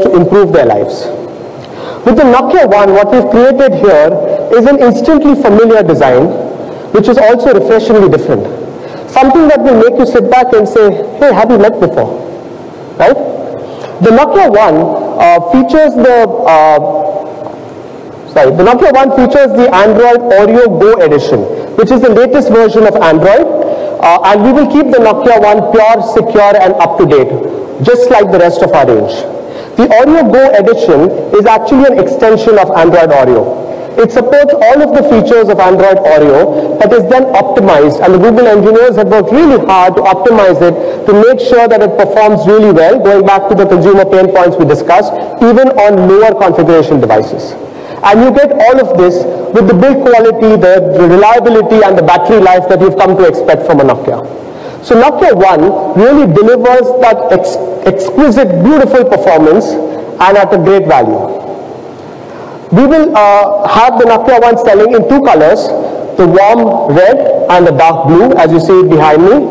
to improve their lives. With the Nokia One, what we've created here is an instantly familiar design, which is also refreshingly different. Something that will make you sit back and say, hey, have we met before? Right? The Nokia One features the Nokia One features the Android Oreo Go edition, which is the latest version of Android, and we will keep the Nokia One pure, secure, and up-to-date, just like the rest of our range. The Oreo Go edition is actually an extension of Android Oreo. It supports all of the features of Android Oreo, but is then optimized, and the Google engineers have worked really hard to optimize it to make sure that it performs really well, going back to the consumer pain points we discussed, even on lower configuration devices. And you get all of this with the build quality, the reliability, and the battery life that you've come to expect from a Nokia. So Nokia One really delivers that exquisite, beautiful performance and at a great value. We will have the Nokia One selling in two colors, the warm red and the dark blue, as you see it behind me.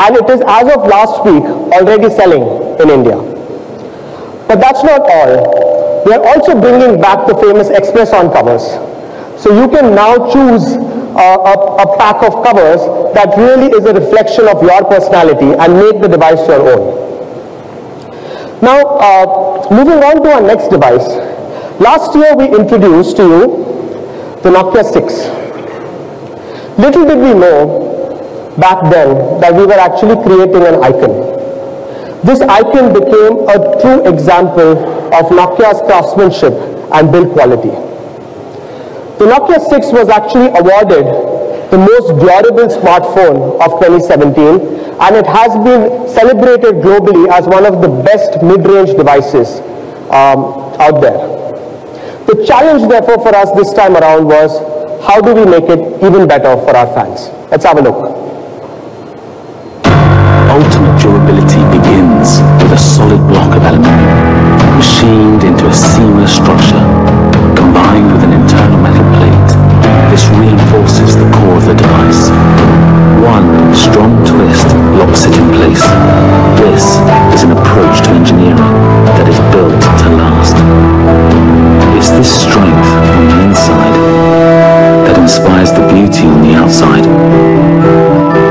And it is, as of last week, already selling in India. But that's not all. We are also bringing back the famous Express On covers. So you can now choose a pack of covers that really is a reflection of your personality and make the device your own. Now, moving on to our next device. Last year we introduced to you the Nokia 6. Little did we know back then that we were actually creating an icon. This icon became a true example of Nokia's craftsmanship and build quality. The Nokia 6 was actually awarded the most durable smartphone of 2017, and it has been celebrated globally as one of the best mid-range devices out there. The challenge, therefore, for us this time around was, how do we make it even better for our fans? Let's have a look. Ultimate durability begins with a solid block of aluminium, machined into a seamless structure, combined with an internal metal plate. This reinforces the core of the device. One strong twist locks it in place. This is an approach to engineering that is built to last. It's this strength on the inside that inspires the beauty on the outside.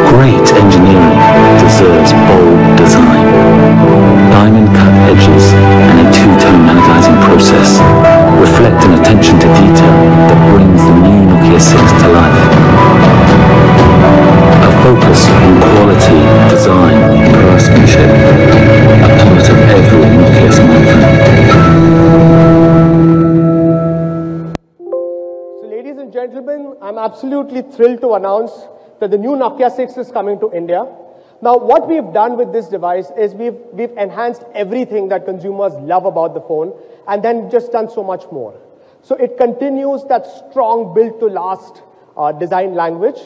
Great engineering deserves bold design. Diamond cut edges and a two-tone anodizing process reflect an attention to detail that brings the new Nokia 6 to life. A focus on quality, design, and craftsmanship, a part of every Nokia smartphone. So ladies and gentlemen, I'm absolutely thrilled to announce that the new Nokia 6 is coming to India. Now, what we've done with this device is we've enhanced everything that consumers love about the phone, and then just done so much more. So it continues that strong build-to-last design language,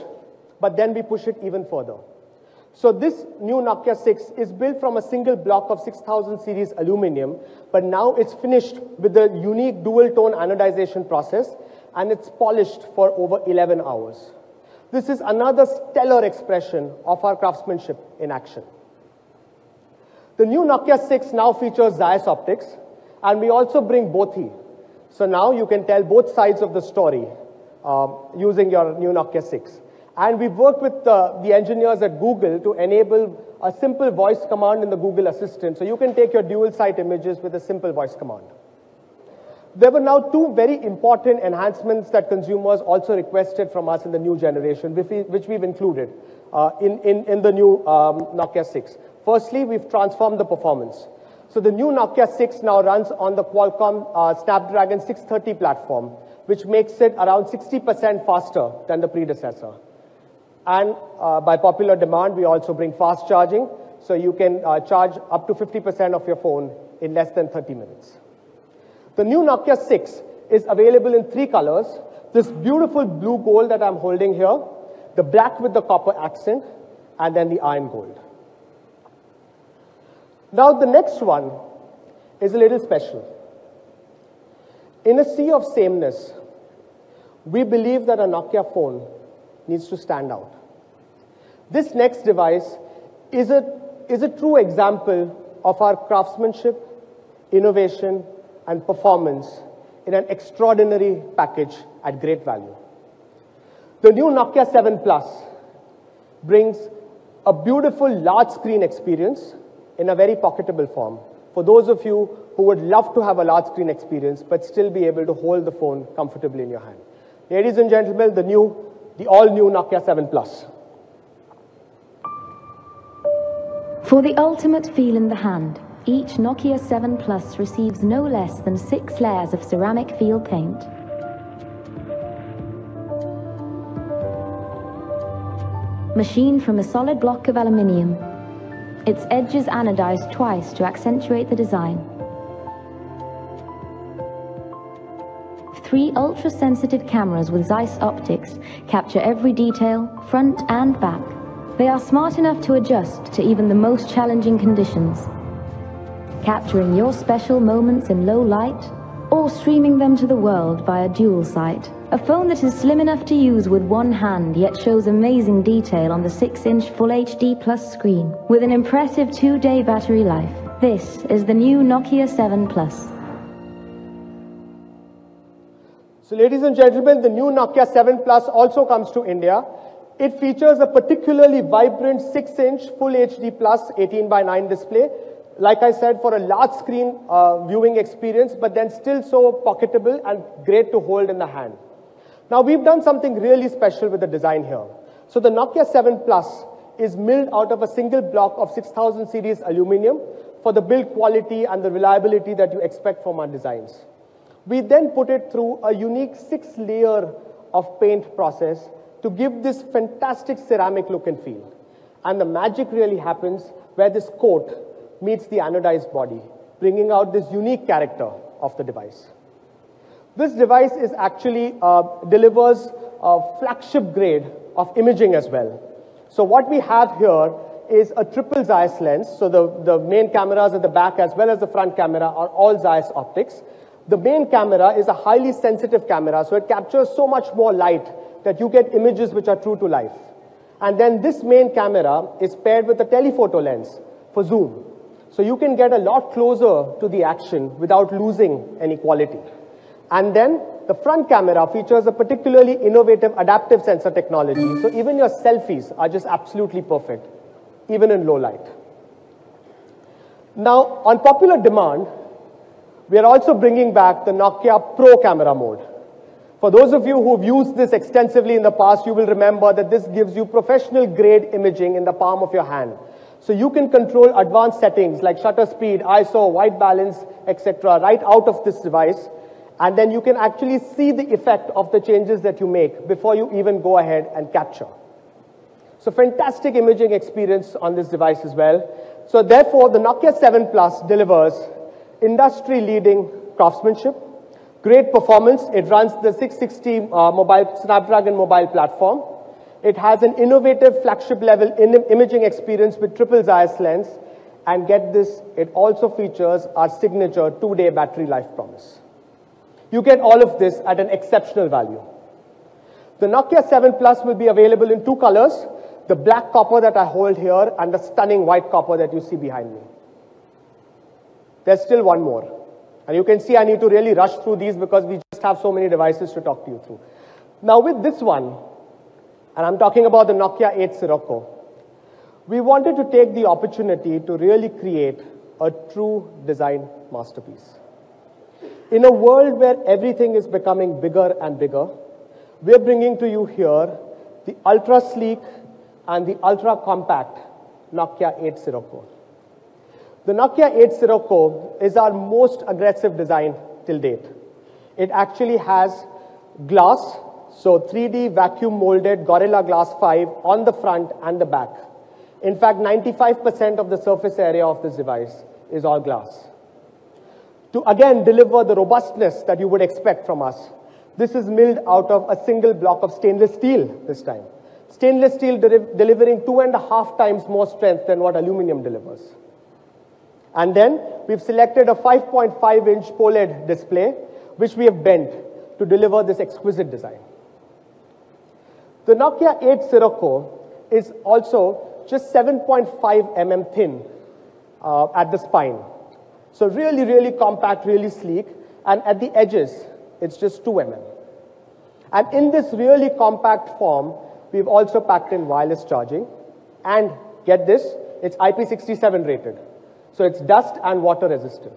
but then we push it even further. So this new Nokia 6 is built from a single block of 6000 series aluminum, but now it's finished with the unique dual-tone anodization process, and it's polished for over 11 hours. This is another stellar expression of our craftsmanship in action. The new Nokia 6 now features Zeiss optics, and we also bring Bothi. So now you can tell both sides of the story using your new Nokia 6. And we've worked with the engineers at Google to enable a simple voice command in the Google Assistant, so you can take your dual-site images with a simple voice command. There were now two very important enhancements that consumers also requested from us in the new generation, which we've included in the new Nokia 6. Firstly, we've transformed the performance. So the new Nokia 6 now runs on the Qualcomm Snapdragon 630 platform, which makes it around 60% faster than the predecessor. And by popular demand, we also bring fast charging, so you can charge up to 50% of your phone in less than 30 minutes. The new Nokia 6 is available in three colors. This beautiful blue gold that I'm holding here, the black with the copper accent, and then the iron gold. Now the next one is a little special. In a sea of sameness, we believe that a Nokia phone needs to stand out. This next device is a true example of our craftsmanship, innovation, and performance in an extraordinary package at great value. The new Nokia 7 Plus brings a beautiful large screen experience in a very pocketable form for those of you who would love to have a large screen experience but still be able to hold the phone comfortably in your hand. Ladies and gentlemen, the all-new Nokia 7 Plus. For the ultimate feel in the hand, each Nokia 7 Plus receives no less than 6 layers of ceramic feel paint. Machined from a solid block of aluminium, its edges anodized twice to accentuate the design. 3 ultra-sensitive cameras with Zeiss optics capture every detail, front and back. They are smart enough to adjust to even the most challenging conditions, capturing your special moments in low light or streaming them to the world via dual sight. A phone that is slim enough to use with one hand yet shows amazing detail on the 6-inch Full HD Plus screen with an impressive 2-day battery life. This is the new Nokia 7 Plus. So ladies and gentlemen, the new Nokia 7 Plus also comes to India. It features a particularly vibrant 6-inch Full HD Plus 18:9 display. Like I said, for a large screen viewing experience, but then still so pocketable and great to hold in the hand. Now we've done something really special with the design here. So the Nokia 7 Plus is milled out of a single block of 6000 series aluminum for the build quality and the reliability that you expect from our designs. We then put it through a unique 6-layer of paint process to give this fantastic ceramic look and feel. And the magic really happens where this coat meets the anodized body, bringing out this unique character of the device. This device is actually delivers a flagship grade of imaging as well. So what we have here is a triple Zeiss lens. So the main cameras at the back as well as the front camera are all Zeiss optics. The main camera is a highly sensitive camera, so it captures so much more light that you get images which are true to life. And then this main camera is paired with a telephoto lens for zoom. So you can get a lot closer to the action without losing any quality. And then the front camera features a particularly innovative adaptive sensor technology. So even your selfies are just absolutely perfect, even in low light. Now, on popular demand, we are also bringing back the Nokia Pro camera mode. For those of you who've used this extensively in the past, you will remember that this gives you professional grade imaging in the palm of your hand. So you can control advanced settings like shutter speed, ISO, white balance, etc. right out of this device. And then you can actually see the effect of the changes that you make before you even go ahead and capture. So fantastic imaging experience on this device as well. So therefore, the Nokia 7 Plus delivers industry-leading craftsmanship, great performance. It runs the 660 Snapdragon mobile platform. It has an innovative flagship level imaging experience with triple Zeiss lens. And get this, it also features our signature 2-day battery life promise. You get all of this at an exceptional value. The Nokia 7 Plus will be available in 2 colors, the black copper that I hold here and the stunning white copper that you see behind me. There's still one more. And you can see I need to really rush through these because we just have so many devices to talk to you through. Now with this one, and I'm talking about the Nokia 8 Sirocco, we wanted to take the opportunity to really create a true design masterpiece. In a world where everything is becoming bigger and bigger, we're bringing to you here the ultra sleek and the ultra compact Nokia 8 Sirocco. The Nokia 8 Sirocco is our most aggressive design till date. It actually has glass, so 3D vacuum molded Gorilla Glass 5 on the front and the back. In fact, 95% of the surface area of this device is all glass. To again deliver the robustness that you would expect from us, this is milled out of a single block of stainless steel this time. Stainless steel delivering 2.5 times more strength than what aluminum delivers. And then we've selected a 5.5-inch POLED display, which we have bent to deliver this exquisite design. The Nokia 8 Sirocco is also just 7.5 mm thin at the spine. So really, really compact, really sleek. And at the edges, it's just 2 mm. And in this really compact form, we've also packed in wireless charging. And get this, it's IP67 rated. So it's dust and water resistant.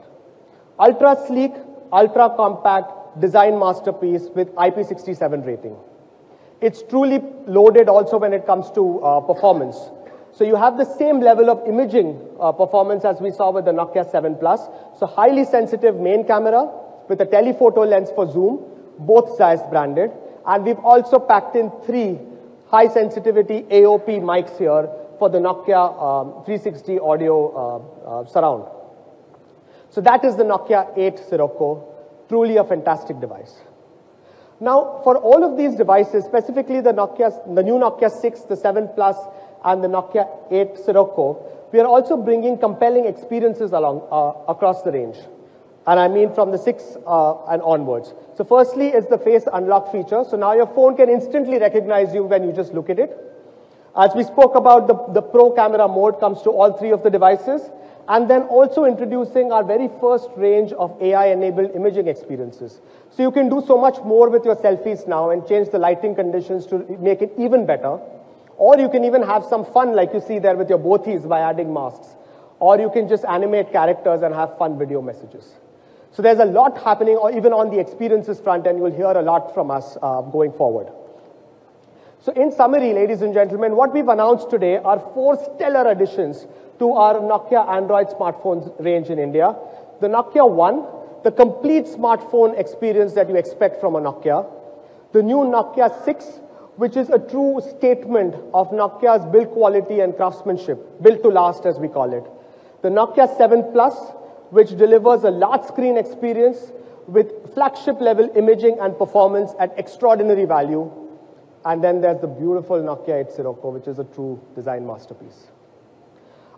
Ultra sleek, ultra compact, design masterpiece with IP67 rating. It's truly loaded also when it comes to performance. So you have the same level of imaging performance as we saw with the Nokia 7 Plus. So highly sensitive main camera with a telephoto lens for zoom, both Zeiss branded. And we've also packed in 3 high sensitivity AOP mics here for the Nokia 360 audio surround. So that is the Nokia 8 Sirocco, truly a fantastic device. Now, for all of these devices, specifically the new Nokia 6, the 7 Plus, and the Nokia 8 Sirocco, we are also bringing compelling experiences across the range. And I mean from the 6 and onwards. So firstly, it's the face unlock feature. So now your phone can instantly recognize you when you just look at it. As we spoke about, the Pro camera mode comes to all 3 of the devices. And then also introducing our very first range of AI-enabled imaging experiences. So you can do so much more with your selfies now and change the lighting conditions to make it even better. Or you can even have some fun like you see there with your Bothies by adding masks. Or you can just animate characters and have fun video messages. So there's a lot happening even on the experiences front, and you'll hear a lot from us going forward. So in summary, ladies and gentlemen, what we've announced today are 4 stellar additions to our Nokia Android smartphones range in India. The Nokia One, the complete smartphone experience that you expect from a Nokia. The new Nokia 6, which is a true statement of Nokia's build quality and craftsmanship, built to last as we call it. The Nokia 7 Plus, which delivers a large screen experience with flagship level imaging and performance at extraordinary value. And then there's the beautiful Nokia 8 Sirocco, which is a true design masterpiece.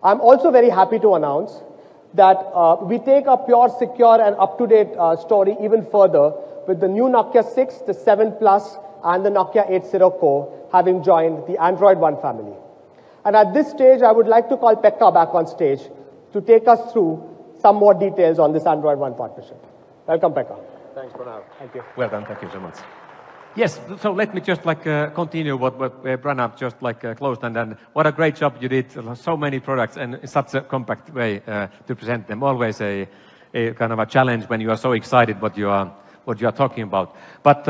I'm also very happy to announce that we take a pure, secure, and up-to-date story even further with the new Nokia 6, the 7 Plus, and the Nokia 8 Sirocco having joined the Android One family. And at this stage, I would like to call Pekka back on stage to take us through some more details on this Android One partnership. Welcome, Pekka. Thanks, Pranav. Thank you. Well done. Thank you so much. Yes, so let me just continue what Pranav just closed, and then what a great job you did. So many products and in such a compact way to present them. Always a kind of a challenge when you are so excited what you are talking about. But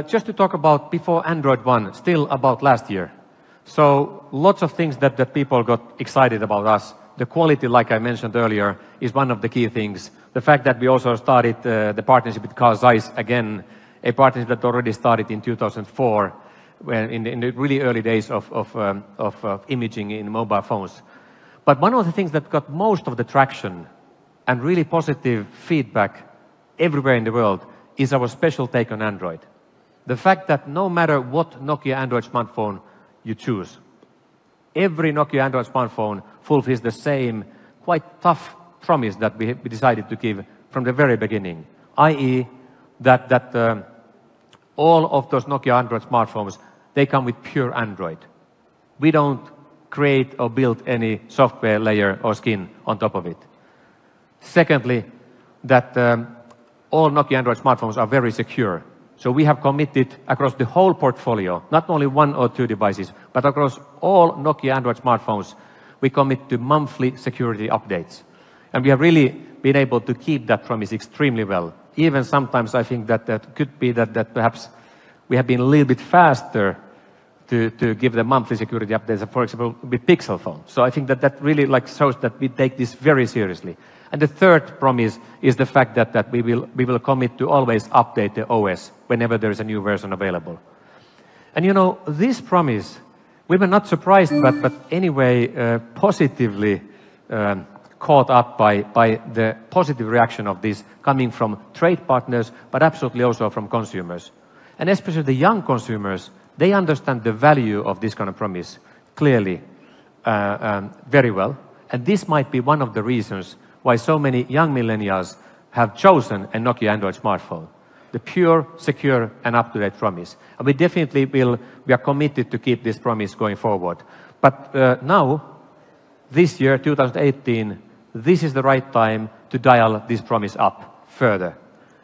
just to talk about before Android One, still about last year. So lots of things that people got excited about us. The quality, like I mentioned earlier, is one of the key things. The fact that we also started the partnership with Carl Zeiss again. A partnership that already started in 2004, when in the really early days of imaging in mobile phones. But one of the things that got most of the traction and really positive feedback everywhere in the world is our special take on Android. The fact that no matter what Nokia Android smartphone you choose, every Nokia Android smartphone fulfills the same quite tough promise that we decided to give from the very beginning, i.e. that all of those Nokia Android smartphones, they come with pure Android. We don't create or build any software layer or skin on top of it. Secondly, that all Nokia Android smartphones are very secure. So we have committed across the whole portfolio, not only 1 or 2 devices, but across all Nokia Android smartphones, we commit to monthly security updates. And we have really been able to keep that promise extremely well. Even sometimes I think that could be that perhaps we have been a little bit faster to give the monthly security updates, for example, with Pixel phone. So I think that really shows that we take this very seriously. And the third promise is the fact that we will commit to always update the OS whenever there is a new version available. And you know, this promise, we were not surprised, but anyway, positively caught up by the positive reaction of this coming from trade partners, but absolutely also from consumers. And especially the young consumers, they understand the value of this kind of promise clearly, very well. And this might be one of the reasons why so many young millennials have chosen a Nokia Android smartphone. The pure, secure, and up-to-date promise. And we definitely we are committed to keep this promise going forward. But now, this year, 2018, this is the right time to dial this promise up further.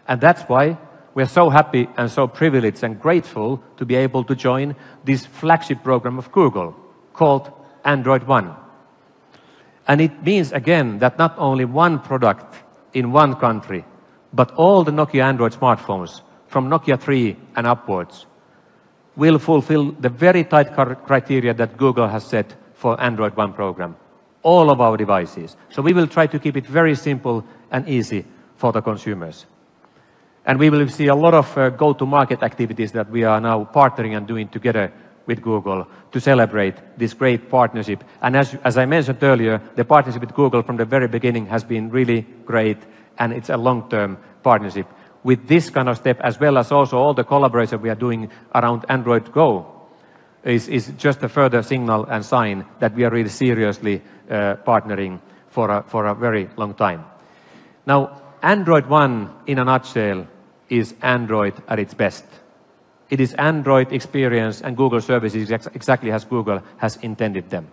And that's why we're so happy and so privileged and grateful to be able to join this flagship program of Google called Android One. And it means, again, that not only one product in one country, but all the Nokia Android smartphones from Nokia 3 and upwards will fulfill the very tight criteria that Google has set for Android One program. All of our devices. So we will try to keep it very simple and easy for the consumers. And we will see a lot of go-to-market activities that we are now partnering and doing together with Google to celebrate this great partnership. And as I mentioned earlier, the partnership with Google from the very beginning has been really great, and it's a long-term partnership. With this kind of step, as well as also all the collaboration we are doing around Android Go, is just a further signal and sign that we are really seriously partnering for a very long time. Now, Android One, in a nutshell, is Android at its best. It is Android experience and Google services exactly as Google has intended them.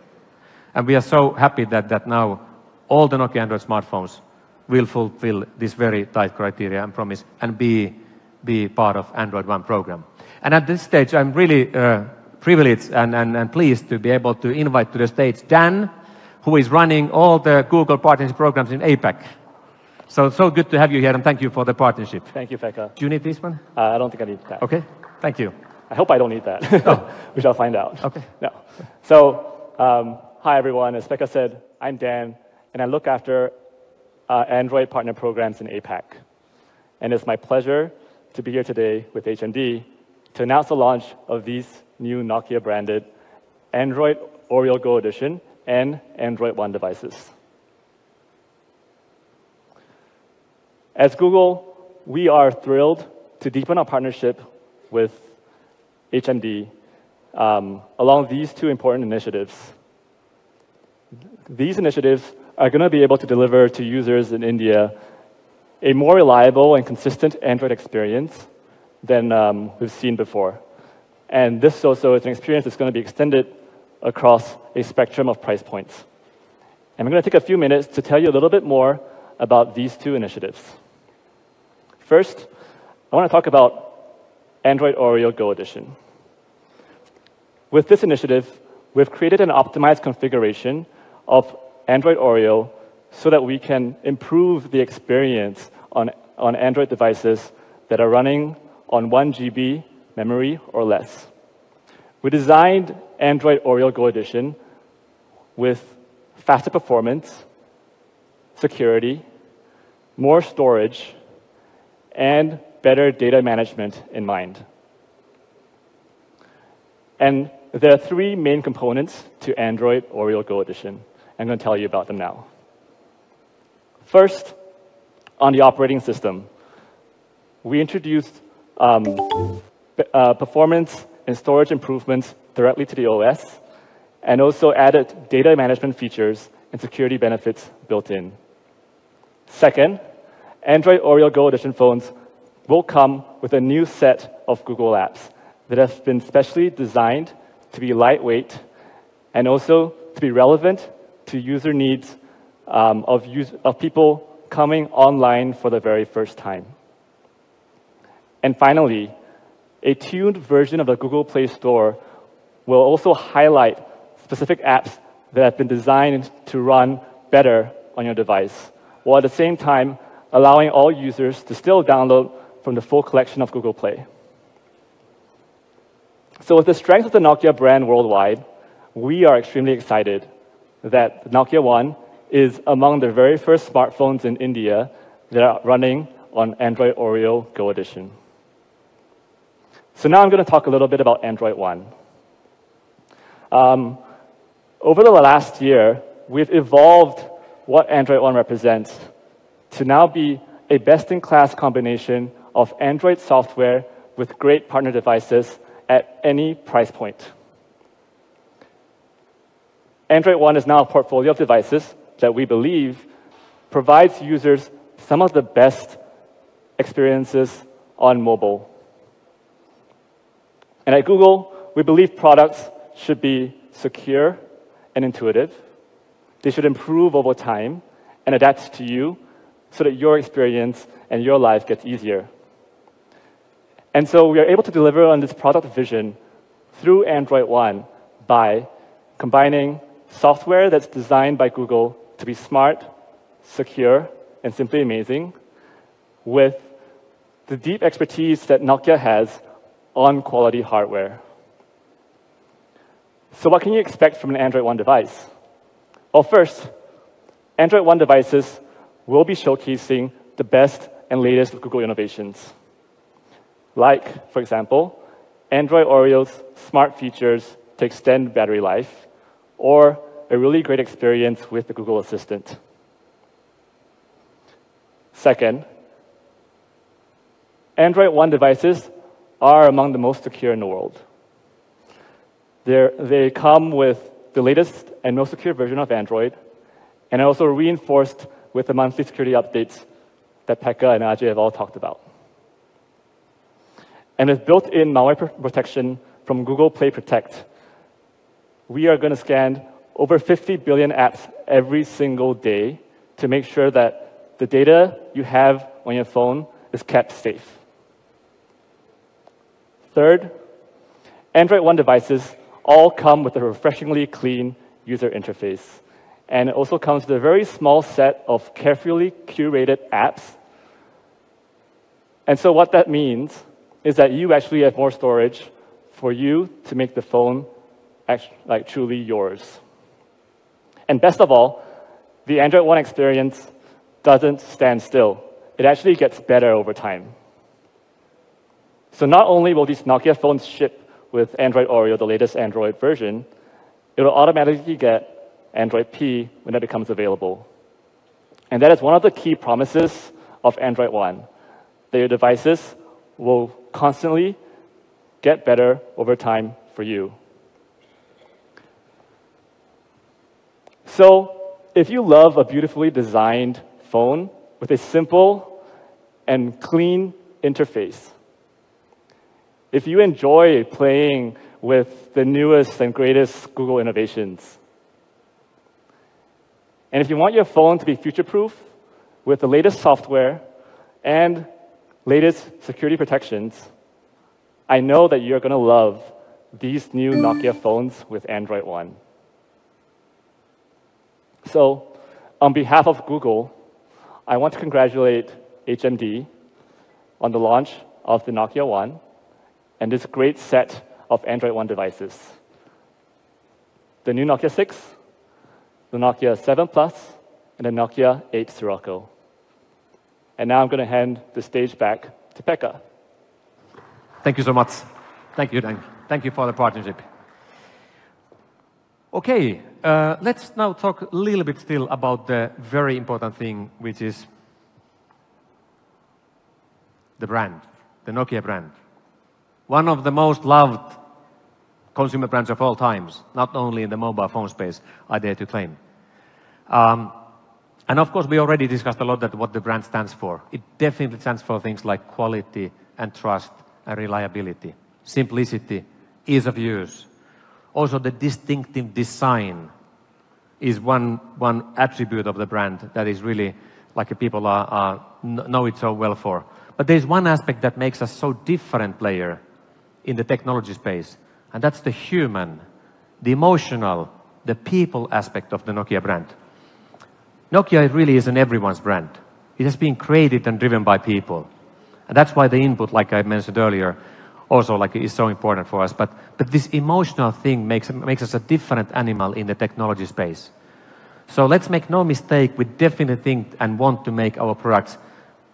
And we are so happy that now all the Nokia Android smartphones will fulfill this very tight criteria and promise and be part of Android One program. And at this stage, I'm really privileged and pleased to be able to invite to the stage Dan, who is running all the Google partnership programs in APAC. So good to have you here, and thank you for the partnership. Thank you, Pekka. Do you need this one? I don't think I need that. Okay, thank you. I hope I don't need that. Oh. We shall find out. Okay. No. So, hi everyone. As Pekka said, I'm Dan, and I look after Android partner programs in APAC. And it's my pleasure to be here today with HMD to announce the launch of these new Nokia-branded Android Oreo Go Edition and Android One devices. As Google, we are thrilled to deepen our partnership with HMD along these two important initiatives. These initiatives are going to be able to deliver to users in India a more reliable and consistent Android experience than we've seen before. And this also is an experience that's going to be extended across a spectrum of price points. And I'm going to take a few minutes to tell you a little bit more about these two initiatives. First, I want to talk about Android Oreo Go Edition. With this initiative, we've created an optimized configuration of Android Oreo so that we can improve the experience on Android devices that are running on 1 GB memory or less. We designed Android Oreo Go Edition with faster performance, security, more storage, and better data management in mind. And there are three main components to Android Oreo Go Edition. I'm going to tell you about them now. First, on the operating system, we introduced performance and storage improvements directly to the OS, and also added data management features and security benefits built in. Second, Android Oreo Go Edition phones will come with a new set of Google apps that have been specially designed to be lightweight and also to be relevant to user needs of people coming online for the very first time. And finally, a tuned version of the Google Play Store will also highlight specific apps that have been designed to run better on your device, while at the same time allowing all users to still download from the full collection of Google Play. So with the strength of the Nokia brand worldwide, we are extremely excited that Nokia One is among the very first smartphones in India that are running on Android Oreo Go Edition. So now I'm going to talk a little bit about Android One. Over the last year, we've evolved what Android One represents to now be a best-in-class combination of Android software with great partner devices at any price point. Android One is now a portfolio of devices that we believe provides users some of the best experiences on mobile. And at Google, we believe products should be secure and intuitive. They should improve over time, and adapts to you so that your experience and your life gets easier. And so we are able to deliver on this product vision through Android One by combining software that's designed by Google to be smart, secure, and simply amazing with the deep expertise that Nokia has on quality hardware. So what can you expect from an Android One device? Well, first, Android One devices will be showcasing the best and latest of Google innovations. Like, for example, Android Oreo's smart features to extend battery life, or a really great experience with the Google Assistant. Second, Android One devices are among the most secure in the world. They come with the latest and most secure version of Android, and are also reinforced with the monthly security updates that Pekka and Ajay have all talked about. And with built-in malware protection from Google Play Protect, we are going to scan over 50 billion apps every single day to make sure that the data you have on your phone is kept safe. Third, Android One devices all come with a refreshingly clean user interface. And it also comes with a very small set of carefully curated apps. And so what that means is that you actually have more storage for you to make the phone like truly yours. And best of all, the Android One experience doesn't stand still. It actually gets better over time. So not only will these Nokia phones ship with Android Oreo, the latest Android version, it will automatically get Android P when it becomes available. And that is one of the key promises of Android One, that your devices will constantly get better over time for you. So if you love a beautifully designed phone with a simple and clean interface, if you enjoy playing with the newest and greatest Google innovations, and if you want your phone to be future-proof with the latest software and latest security protections, I know that you're going to love these new Nokia phones with Android One. So, on behalf of Google, I want to congratulate HMD on the launch of the Nokia One and this great set of Android One devices. The new Nokia 6, the Nokia 7 Plus, and the Nokia 8 Sirocco. And now I'm going to hand the stage back to Pekka. Thank you so much. Thank you, Dan. Thank you for the partnership. Okay, let's now talk a little bit still about the very important thing, which is the brand, the Nokia brand. One of the most loved consumer brands of all times, not only in the mobile phone space, I dare to claim. And of course, we already discussed a lot that what the brand stands for. It definitely stands for things like quality and trust and reliability, simplicity, ease of use. Also, the distinctive design is one attribute of the brand that is really like people know it so well for. But there's one aspect that makes us so different player in the technology space, and that's the human, the emotional, the people aspect of the Nokia brand. Nokia really is an everyone's brand. It has been created and driven by people. And that's why the input, like I mentioned earlier, also like is so important for us. But this emotional thing makes us a different animal in the technology space. So let's make no mistake, we definitely think and want to make our products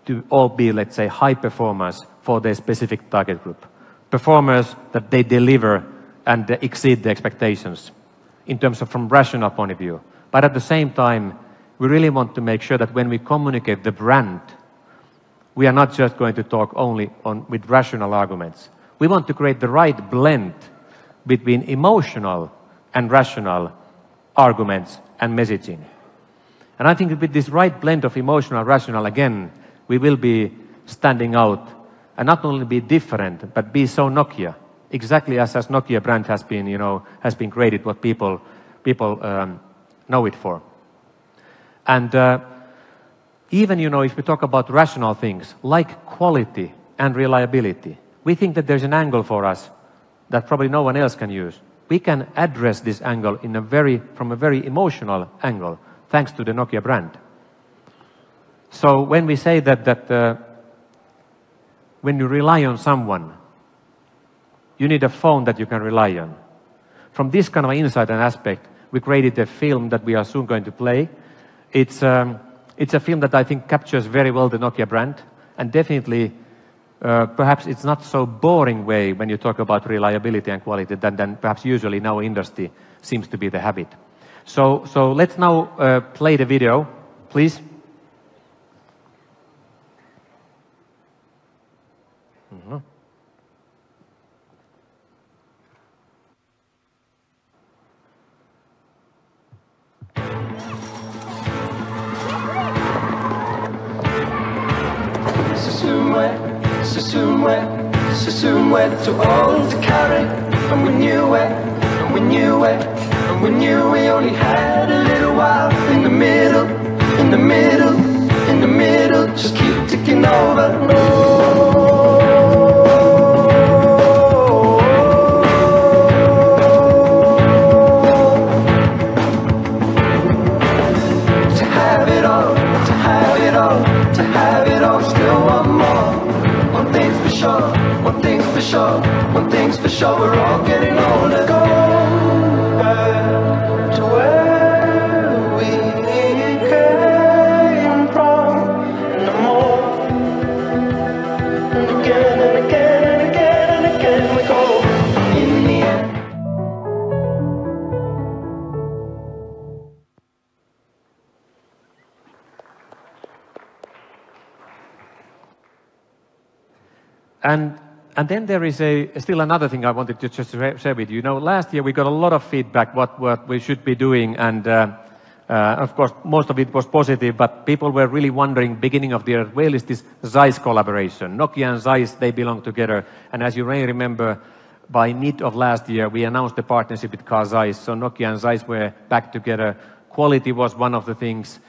to all be, let's say, high performers for their specific target group. Performers that they deliver and exceed the expectations in terms of from rational point of view. But at the same time, we really want to make sure that when we communicate the brand, we are not just going to talk only with rational arguments. We want to create the right blend between emotional and rational arguments and messaging. And I think with this right blend of emotional and rational, again, we will be standing out and not only be different, but be so Nokia, exactly as Nokia brand has been, has been created, what people know it for. And Even, you know, if we talk about rational things like quality and reliability, we think that there's an angle for us that probably no one else can use. We can address this angle from a very emotional angle, thanks to the Nokia brand. So when we say that when you rely on someone, you need a phone that you can rely on. From this kind of insight and aspect, we created a film that we are soon going to play. It's a film that I think captures very well the Nokia brand, and definitely perhaps it's not so boring way when you talk about reliability and quality than perhaps usually in our industry seems to be the habit. So let's now play the video, please. Somewhere to all to carry, and we knew it, and we knew it, and we knew we only had a little while. In the middle, in the middle, in the middle, just keep ticking over. To have it all, to have it all, to have it all, still one more. One thing's for sure, one thing's for sure, one thing's for sure, we're all getting older. Go back to where we came from, and the more, and again and again and again and again we go. In the end. And then there is still another thing I wanted to just share with you. You know, last year we got a lot of feedback what we should be doing, and of course most of it was positive, but people were really wondering beginning of the year, where is this Zeiss collaboration? Nokia and Zeiss, they belong together, and as you may remember, by mid of last year we announced the partnership with Carl Zeiss, so Nokia and Zeiss were back together. Quality was one of the things.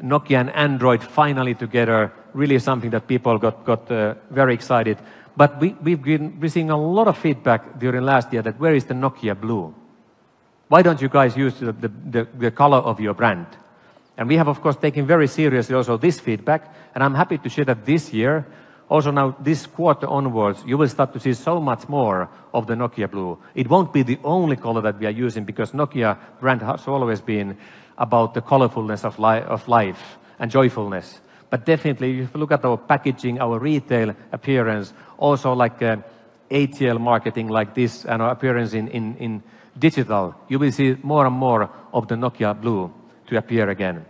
Nokia and Android finally together, really something that people got very excited. But we've been receiving a lot of feedback during last year that where is the Nokia Blue? Why don't you guys use the color of your brand? And we have, of course, taken very seriously also this feedback, and I'm happy to share that this year, also now this quarter onwards, you will start to see so much more of the Nokia Blue. It won't be the only color that we are using, because Nokia brand has always been about the colorfulness of life and joyfulness. But definitely, if you look at our packaging, our retail appearance, also like ATL marketing like this, and our appearance in digital, you will see more and more of the Nokia Blue to appear again.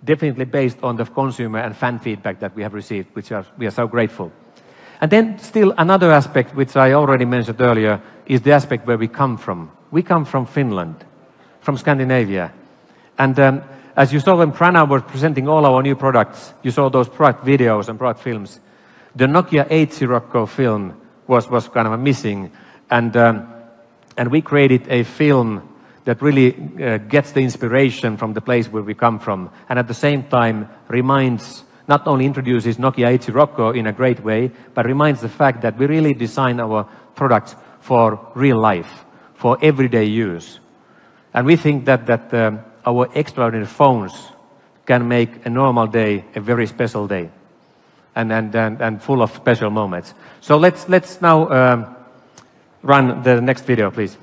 Definitely based on the consumer and fan feedback that we have received, which we are so grateful. And then still another aspect, which I already mentioned earlier, is the aspect where we come from. We come from Finland, from Scandinavia. And as you saw when Prana was presenting all our new products, you saw those product videos and product films. The Nokia 80 Rocco film was kind of missing, and we created a film that really gets the inspiration from the place where we come from, and at the same time not only introduces Nokia 80 Rocco in a great way, but reminds the fact that we really design our products for real life, for everyday use. And we think that our extraordinary phones can make a normal day a very special day, and full of special moments. So let's now run the next video, please.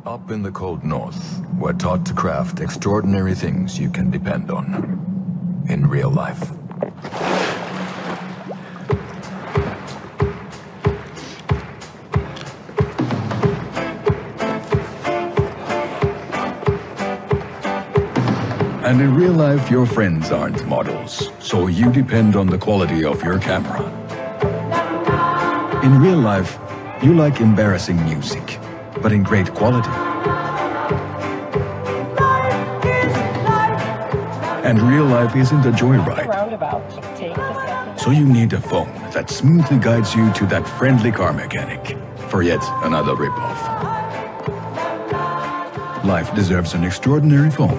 Up in the cold north, we're taught to craft extraordinary things you can depend on in real life. And in real life, your friends aren't models, so you depend on the quality of your camera. In real life, you like embarrassing music, but in great quality. And real life isn't a joyride. So you need a phone that smoothly guides you to that friendly car mechanic for yet another ripoff. Life deserves an extraordinary phone.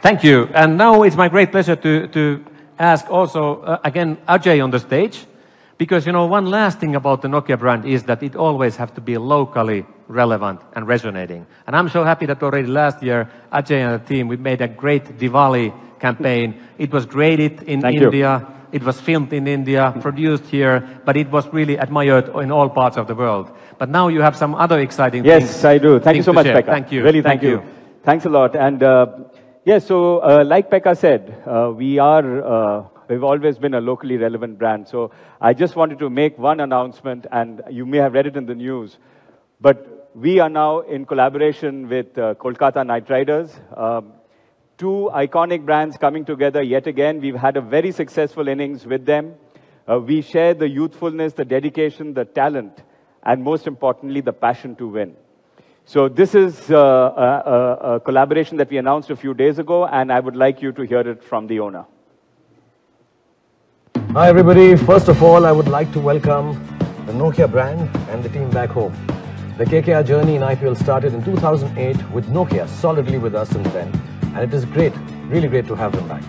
Thank you. And now it's my great pleasure to ask also, again, Ajay on the stage. Because, you know, one last thing about the Nokia brand is that it always has to be locally relevant and resonating. And I'm so happy that already last year, Ajay and the team, we made a great Diwali campaign. It was graded in India. It was filmed in India, produced here, but it was really admired in all parts of the world. But now you have some other exciting things. Yes, I do. Thank you so much, Pekka. Thank you. Really, thank you. Thanks a lot. And so like Pekka said, we've always been a locally relevant brand. So I just wanted to make one announcement, and you may have read it in the news, but we are now in collaboration with Kolkata Knight Riders. Two iconic brands coming together yet again. We've had a very successful innings with them. We share the youthfulness, the dedication, the talent, and most importantly, the passion to win. So this is a collaboration that we announced a few days ago, and I would like you to hear it from the owner. Hi everybody, first of all I would like to welcome the Nokia brand and the team back home. The KKR journey in IPL started in 2008 with Nokia solidly with us since then, and it is great, really great to have them back.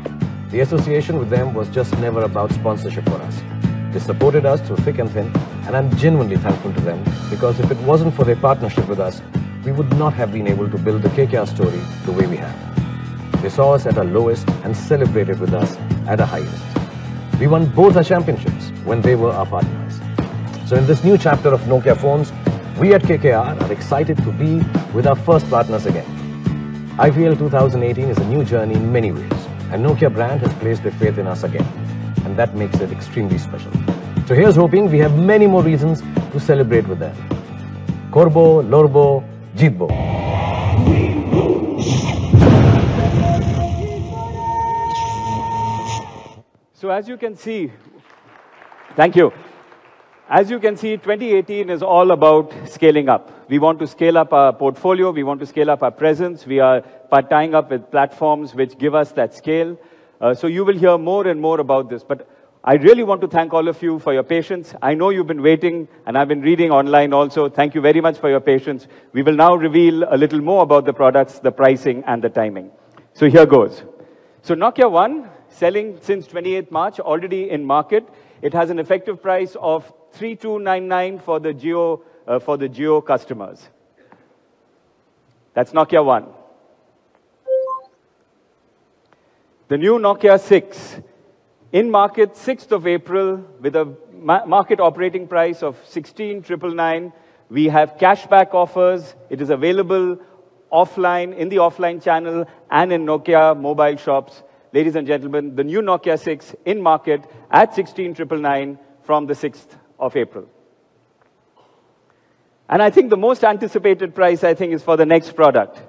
The association with them was just never about sponsorship for us. They supported us through thick and thin, and I'm genuinely thankful to them, because if it wasn't for their partnership with us, we would not have been able to build the KKR story the way we have. They saw us at our lowest and celebrated with us at our highest. We won both our championships when they were our partners. So in this new chapter of Nokia phones, we at KKR are excited to be with our first partners again. IPL 2018 is a new journey in many ways, and Nokia brand has placed their faith in us again, and that makes it extremely special. So here's hoping we have many more reasons to celebrate with them. Korbo, Lorbo, Jeetbo. So as you can see, thank you. As you can see, 2018 is all about scaling up. We want to scale up our portfolio. We want to scale up our presence. We are tying up with platforms which give us that scale. So you will hear more and more about this. But I really want to thank all of you for your patience. I know you've been waiting, and I've been reading online also. Thank you very much for your patience. We will now reveal a little more about the products, the pricing, and the timing. So here goes. So Nokia One, selling since 28th March, already in market. It has an effective price of 3,299 for the Jio customers. That's Nokia One. The new Nokia 6, in market 6th of April, with a market operating price of 16,999. We have cashback offers. It is available offline, in the offline channel, and in Nokia mobile shops. Ladies and gentlemen, the new Nokia 6 in market at 16,999 from the 6th of April. And I think the most anticipated price, I think, is for the next product.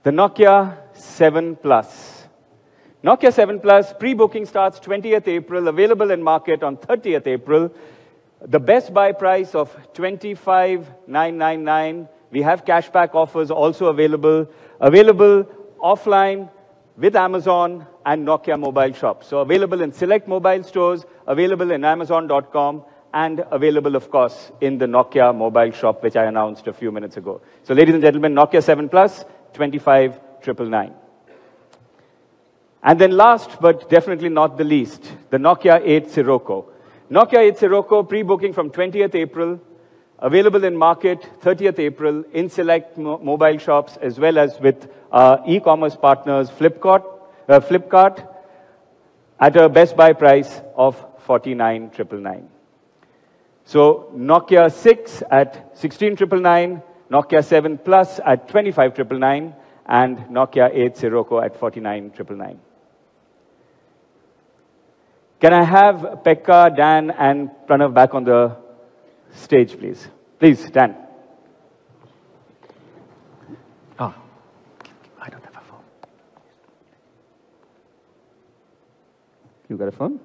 The Nokia 7 Plus. Nokia 7 Plus, pre-booking starts 20th April, available in market on 30th April. The best buy price of 25,999. We have cashback offers also available offline, with Amazon and Nokia mobile shops. So available in select mobile stores, available in Amazon.com, and available, of course, in the Nokia mobile shop, which I announced a few minutes ago. So ladies and gentlemen, Nokia 7 Plus, 25,999. And then last, but definitely not the least, the Nokia 8 Sirocco. Nokia 8 Sirocco, pre-booking from 20th April, available in market 30th April, in select mobile shops, as well as with e-commerce partners, Flipkart, at a best buy price of 49,999. So Nokia 6 at 16,999, Nokia 7 Plus at 25,999, and Nokia 8 Sirocco at 49,999. Can I have Pekka, Dan, and Pranav back on the stage, please? Please, Dan. Oh, I don't have a phone. You got a phone?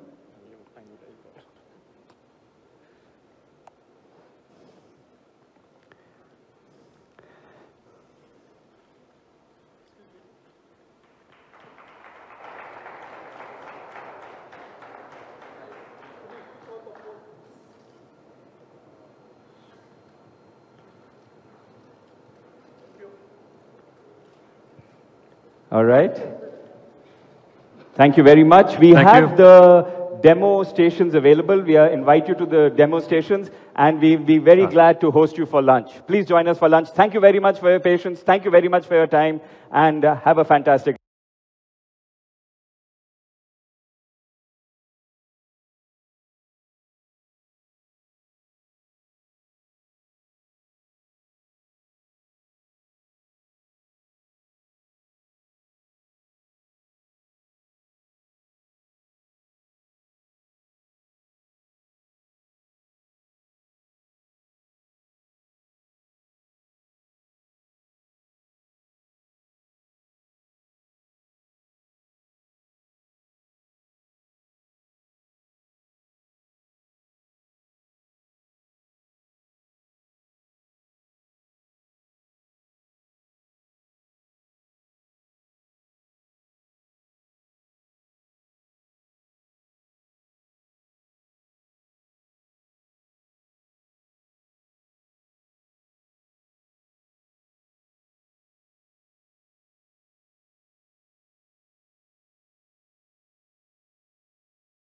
All right. Thank you very much. We have the demo stations available. We invite you to the demo stations, and we'll be very glad to host you for lunch. Please join us for lunch. Thank you very much for your patience. Thank you very much for your time, and have a fantastic